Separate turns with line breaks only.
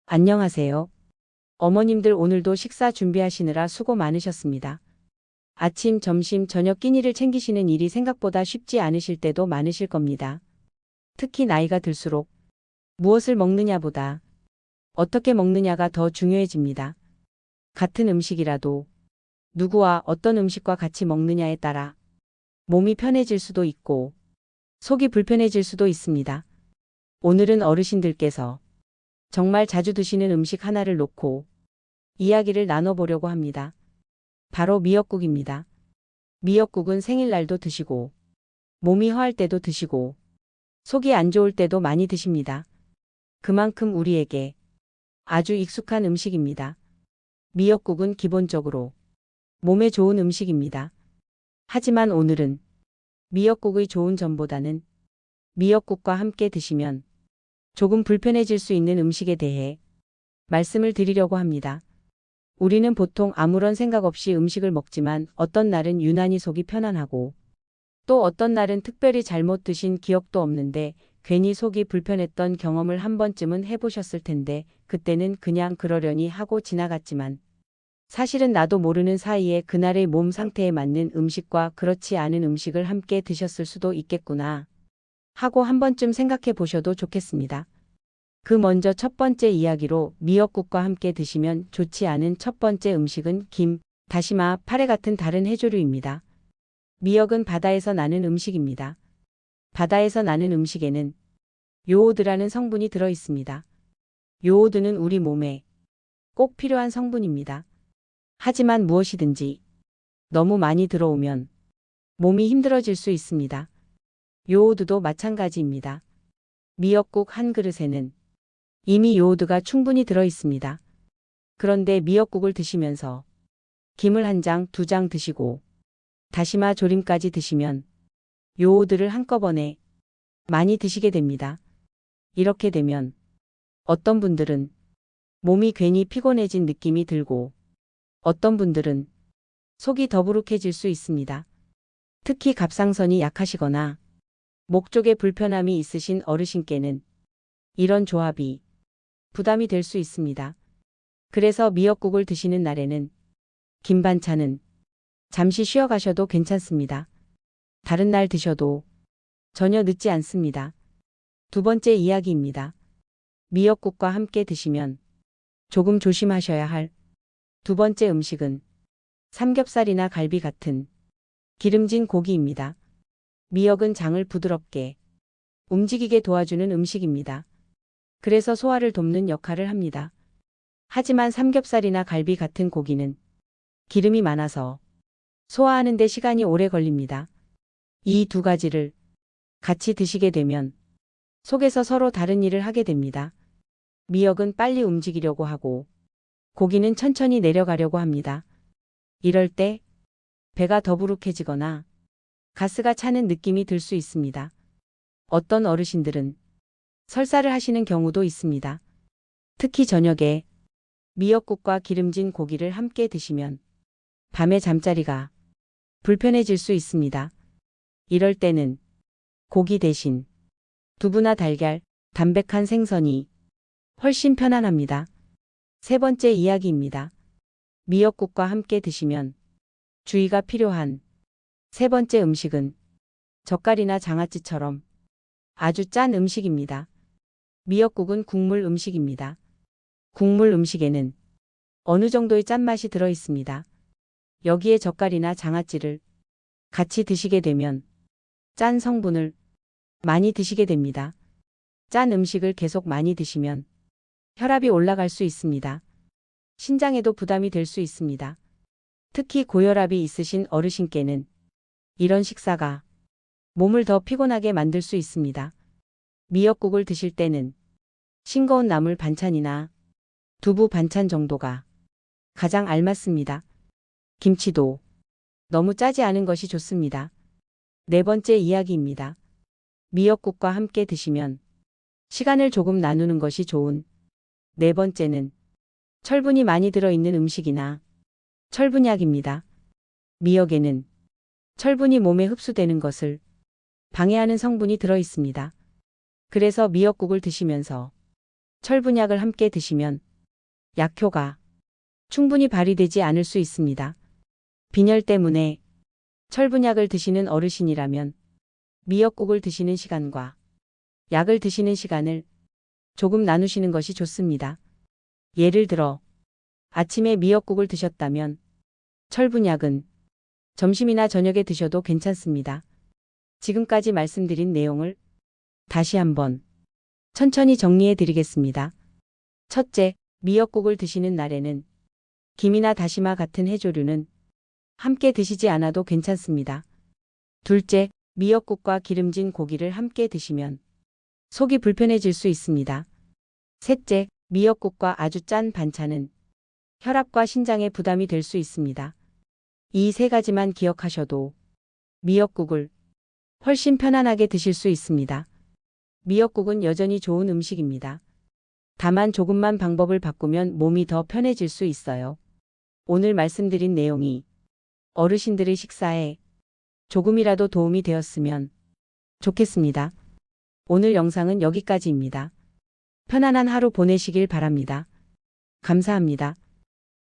안녕하세요. 어머님들 오늘도 식사 준비하시느라 수고 많으셨습니다. 아침, 점심, 저녁 끼니를 챙기시는 일이 생각보다 쉽지 않으실 때도 많으실 겁니다. 특히 나이가 들수록 무엇을 먹느냐보다 어떻게 먹느냐가 더 중요해집니다. 같은 음식이라도 누구와 어떤 음식과 같이 먹느냐에 따라 몸이 편해질 수도 있고 속이 불편해질 수도 있습니다. 오늘은 어르신들께서 정말 자주 드시는 음식 하나를 놓고 이야기를 나눠보려고 합니다. 바로 미역국입니다. 미역국은 생일날도 드시고, 몸이 허할 때도 드시고, 속이 안 좋을 때도 많이 드십니다. 그만큼 우리에게 아주 익숙한 음식입니다. 미역국은 기본적으로 몸에 좋은 음식입니다. 하지만 오늘은 미역국의 좋은 점보다는 미역국과 함께 드시면 조금 불편해질 수 있는 음식에 대해 말씀을 드리려고 합니다. 우리는 보통 아무런 생각 없이 음식을 먹지만 어떤 날은 유난히 속이 편안하고 또 어떤 날은 특별히 잘못 드신 기억도 없는데 괜히 속이 불편했던 경험을 한 번쯤은 해보셨을 텐데 그때는 그냥 그러려니 하고 지나갔지만 사실은 나도 모르는 사이에 그날의 몸 상태에 맞는 음식과 그렇지 않은 음식을 함께 드셨을 수도 있겠구나 하고 한 번쯤 생각해 보셔도 좋겠습니다. 그 먼저 첫 번째 이야기로 미역국과 함께 드시면 좋지 않은 첫 번째 음식은 김, 다시마, 파래 같은 다른 해조류입니다. 미역은 바다에서 나는 음식입니다. 바다에서 나는 음식에는 요오드라는 성분이 들어 있습니다. 요오드는 우리 몸에 꼭 필요한 성분입니다. 하지만 무엇이든지 너무 많이 들어오면 몸이 힘들어질 수 있습니다. 요오드도 마찬가지입니다. 미역국 한 그릇에는 이미 요오드가 충분히 들어 있습니다. 그런데 미역국을 드시면서 김을 한 장, 두 장 드시고 다시마 조림까지 드시면 요오드를 한꺼번에 많이 드시게 됩니다. 이렇게 되면 어떤 분들은 몸이 괜히 피곤해진 느낌이 들고 어떤 분들은 속이 더부룩해질 수 있습니다. 특히 갑상선이 약하시거나 목 쪽에 불편함이 있으신 어르신께는 이런 조합이 부담이 될 수 있습니다. 그래서 미역국을 드시는 날에는 김 반찬은 잠시 쉬어 가셔도 괜찮습니다. 다른 날 드셔도 전혀 늦지 않습니다. 두 번째 이야기입니다. 미역국과 함께 드시면 조금 조심하셔야 할 두 번째 음식은 삼겹살이나 갈비 같은 기름진 고기입니다. 미역은 장을 부드럽게 움직이게 도와주는 음식입니다. 그래서 소화를 돕는 역할을 합니다. 하지만 삼겹살이나 갈비 같은 고기는 기름이 많아서 소화하는 데 시간이 오래 걸립니다. 이 두 가지를 같이 드시게 되면 속에서 서로 다른 일을 하게 됩니다. 미역은 빨리 움직이려고 하고 고기는 천천히 내려가려고 합니다. 이럴 때 배가 더부룩해지거나 가스가 차는 느낌이 들 수 있습니다. 어떤 어르신들은 설사를 하시는 경우도 있습니다. 특히 저녁에 미역국과 기름진 고기를 함께 드시면 밤에 잠자리가 불편해질 수 있습니다. 이럴 때는 고기 대신 두부나 달걀, 담백한 생선이 훨씬 편안합니다. 세 번째 이야기입니다. 미역국과 함께 드시면 주의가 필요한 세 번째 음식은 젓갈이나 장아찌처럼 아주 짠 음식입니다. 미역국은 국물 음식입니다. 국물 음식에는 어느 정도의 짠맛이 들어 있습니다. 여기에 젓갈이나 장아찌를 같이 드시게 되면 짠 성분을 많이 드시게 됩니다. 짠 음식을 계속 많이 드시면 혈압이 올라갈 수 있습니다. 신장에도 부담이 될 수 있습니다. 특히 고혈압이 있으신 어르신께는 이런 식사가 몸을 더 피곤하게 만들 수 있습니다. 미역국을 드실 때는 싱거운 나물 반찬이나 두부 반찬 정도가 가장 알맞습니다. 김치도 너무 짜지 않은 것이 좋습니다. 네 번째 이야기입니다. 미역국과 함께 드시면 시간을 조금 나누는 것이 좋은 네 번째는 철분이 많이 들어있는 음식이나 철분약입니다. 미역에는 철분이 몸에 흡수되는 것을 방해하는 성분이 들어 있습니다. 그래서 미역국을 드시면서 철분약을 함께 드시면 약효가 충분히 발휘되지 않을 수 있습니다. 빈혈 때문에 철분약을 드시는 어르신이라면 미역국을 드시는 시간과 약을 드시는 시간을 조금 나누시는 것이 좋습니다. 예를 들어 아침에 미역국을 드셨다면 철분약은 점심이나 저녁에 드셔도 괜찮습니다. 지금까지 말씀드린 내용을 다시 한번 천천히 정리해 드리겠습니다. 첫째, 미역국을 드시는 날에는 김이나 다시마 같은 해조류는 함께 드시지 않아도 괜찮습니다. 둘째, 미역국과 기름진 고기를 함께 드시면 속이 불편해질 수 있습니다. 셋째, 미역국과 아주 짠 반찬은 혈압과 신장에 부담이 될 수 있습니다. 이 세 가지만 기억하셔도 미역국을 훨씬 편안하게 드실 수 있습니다. 미역국은 여전히 좋은 음식입니다. 다만 조금만 방법을 바꾸면 몸이 더 편해질 수 있어요. 오늘 말씀드린 내용이 어르신들의 식사에 조금이라도 도움이 되었으면 좋겠습니다. 오늘 영상은 여기까지입니다. 편안한 하루 보내시길 바랍니다. 감사합니다.